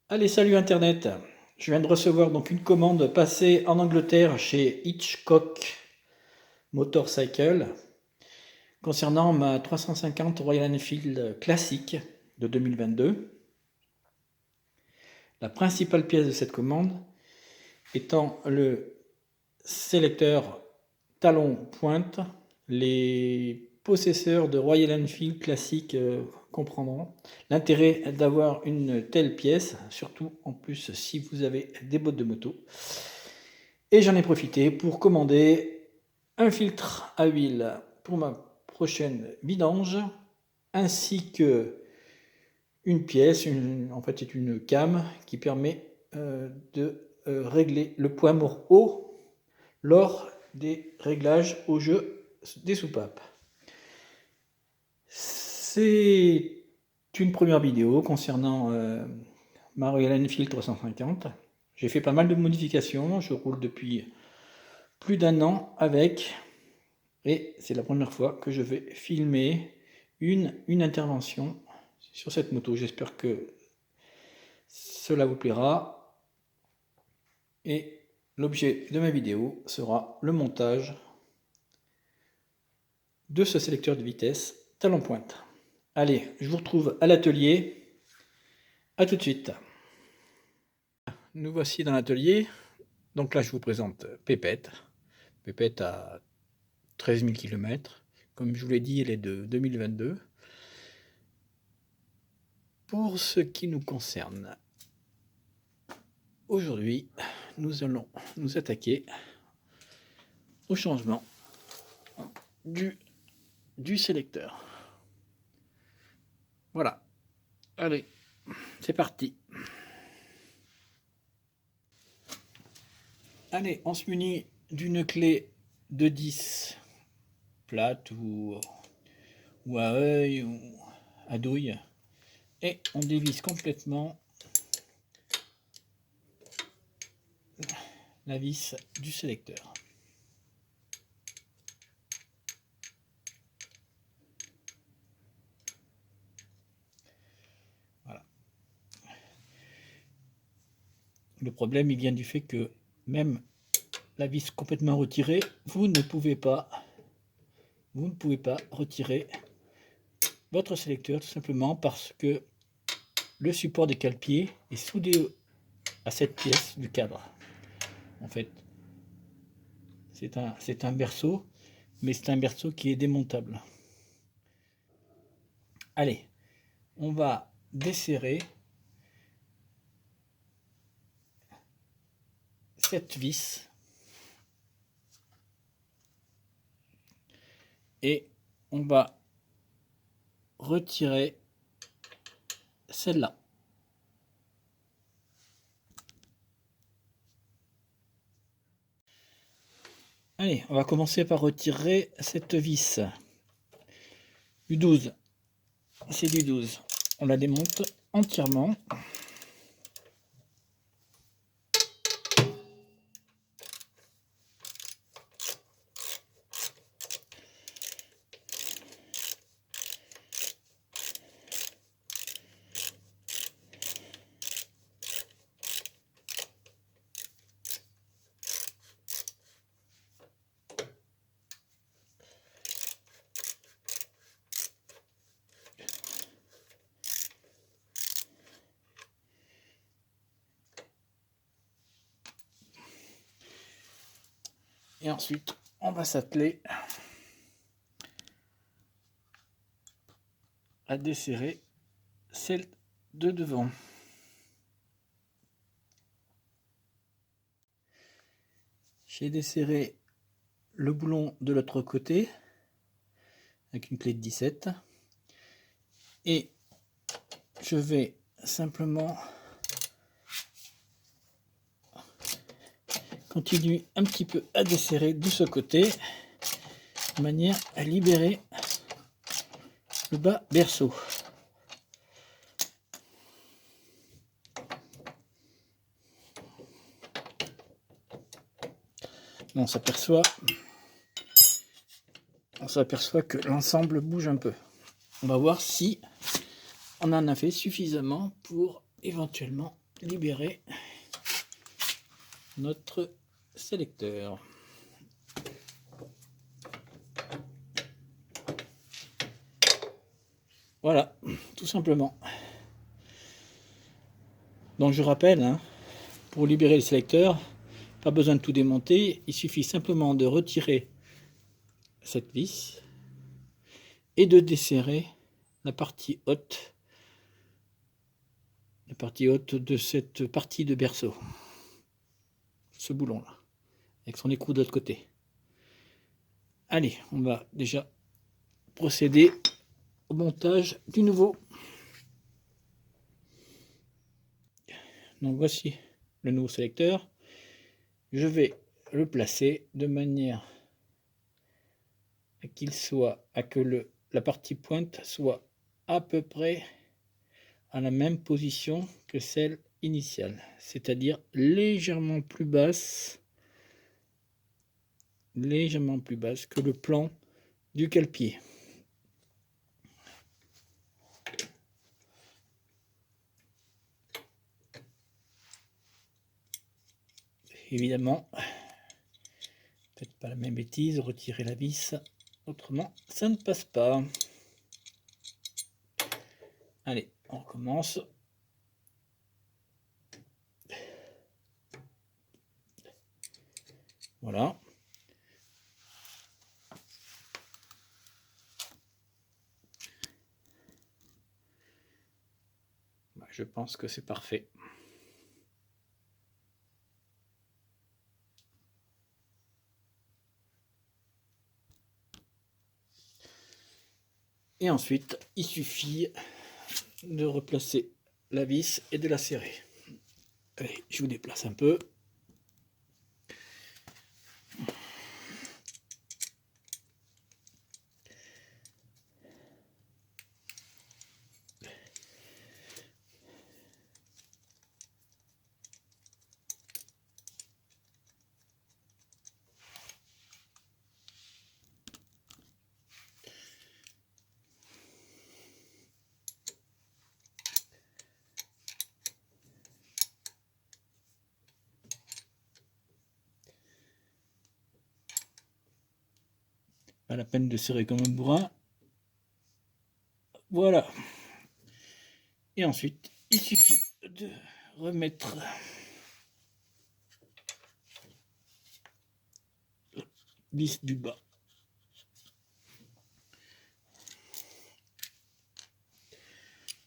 Allez, salut Internet. Je viens de recevoir donc une commande passée en Angleterre chez Hitchcock Motorcycle concernant ma 350 Royal Enfield classique de 2022. La principale pièce de cette commande étant le sélecteur talon pointe. Les possesseurs de Royal Enfield classique comprendront l'intérêt d'avoir une telle pièce, surtout en plus si vous avez des bottes de moto. Et j'en ai profité pour commander un filtre à huile pour ma prochaine vidange, ainsi que une pièce, en fait c'est une cam qui permet de régler le poids mort haut lors des réglages au jeu des soupapes. C'est une première vidéo concernant ma Royal Enfield 350. J'ai fait pas mal de modifications, je roule depuis plus d'un an avec, et c'est la première fois que je vais filmer une intervention sur cette moto. J'espère que cela vous plaira, et l'objet de ma vidéo sera le montage de ce sélecteur de vitesse talon pointe. Allez, je vous retrouve à l'atelier. A tout de suite. Nous voici dans l'atelier. Donc là, je vous présente Pépette. Pépette à 13 000 km. Comme je vous l'ai dit, elle est de 2022. Pour ce qui nous concerne, aujourd'hui, nous allons nous attaquer au changement du sélecteur. Voilà. Allez, c'est parti. Allez, on se munit d'une clé de 10 plate ou à œil ou à douille, et on dévisse complètement la vis du sélecteur. Voilà. Le problème, il vient du fait que même la vis complètement retirée, vous ne pouvez pas retirer votre sélecteur, tout simplement parce que le support des cale-pieds est soudé à cette pièce du cadre. En fait, c'est un berceau, mais c'est un berceau qui est démontable. Allez, on va desserrer cette vis et on va retirer celle-là. Allez, on va commencer par retirer cette vis. Du 12. C'est du 12. On la démonte entièrement. Et ensuite, on va s'atteler à desserrer celle de devant. J'ai desserré le boulon de l'autre côté avec une clé de 17 et je vais simplement continuer un petit peu à desserrer de ce côté de manière à libérer le bas berceau. On s'aperçoit que l'ensemble bouge un peu. On va voir si on en a fait suffisamment pour éventuellement libérer notre sélecteur. Voilà, tout simplement. Donc je rappelle, hein, pour libérer le sélecteur, pas besoin de tout démonter, il suffit simplement de retirer cette vis et de desserrer la partie haute de cette partie de berceau, ce boulon là, avec son écrou de l'autre côté. Allez, on va déjà procéder au montage du nouveau. Donc voici le nouveau sélecteur. Je vais le placer de manière à qu'il soit, à que la partie pointe soit à peu près à la même position que celle initiale, c'est-à-dire légèrement plus basse que le plan du cale-pied. Évidemment, faites pas la même bêtise, retirez la vis, autrement ça ne passe pas. Allez, on recommence. Voilà. Je pense que c'est parfait. Et ensuite, il suffit de replacer la vis et de la serrer. Allez, je vous déplace un peu. Pas la peine de serrer comme un bourrin. Voilà. Et ensuite, il suffit de remettre la vis du bas.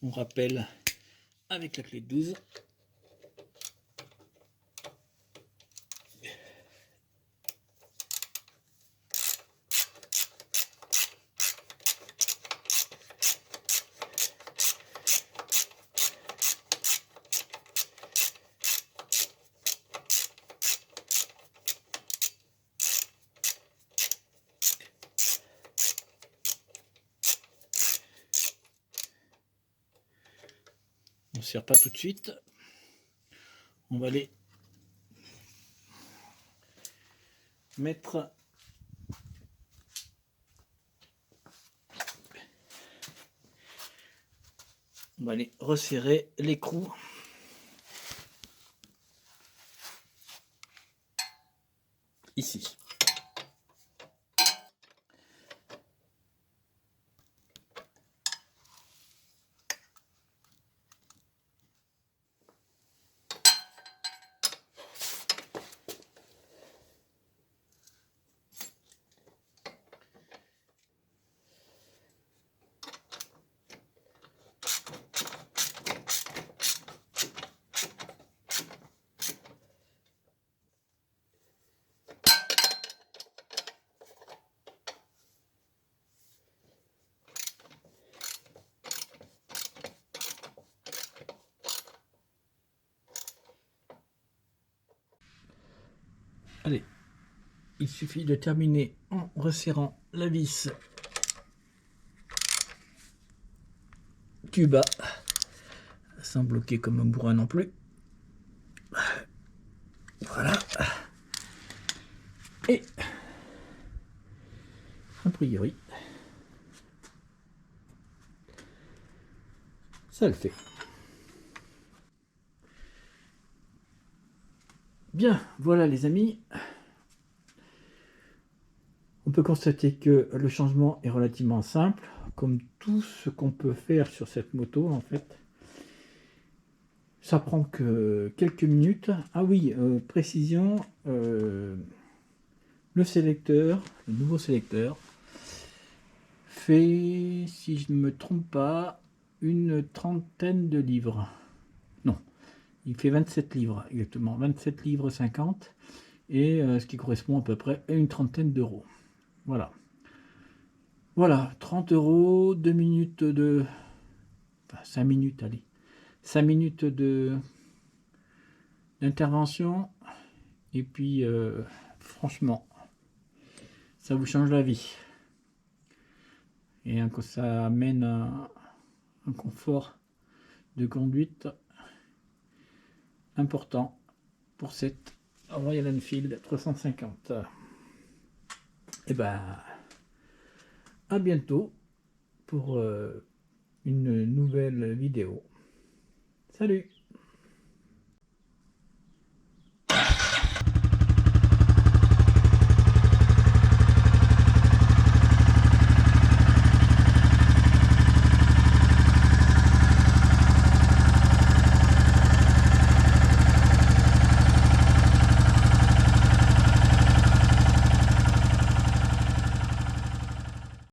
On rappelle avec la clé de 12. On ne serre pas tout de suite. On va les mettre on va aller resserrer l'écrou ici. Allez, il suffit de terminer en resserrant la vis du bas, sans bloquer comme un bourrin non plus. Voilà. Et a priori, ça le fait. Bien, voilà les amis. On peut constater que le changement est relativement simple, comme tout ce qu'on peut faire sur cette moto en fait. Ça prend que quelques minutes. Ah oui, précision, le sélecteur, le nouveau sélecteur, fait, si je ne me trompe pas, une trentaine de livres. Non, il fait 27 livres exactement, 27 livres 50, et ce qui correspond à peu près à une trentaine d'euros. Voilà. Voilà, 30 euros, 2 minutes de... Enfin, 5 minutes, allez. 5 minutes d'intervention. Et puis, franchement, ça vous change la vie. Et ça amène un confort de conduite important pour cette Royal Enfield 350. Et ben, à bientôt pour une nouvelle vidéo. Salut!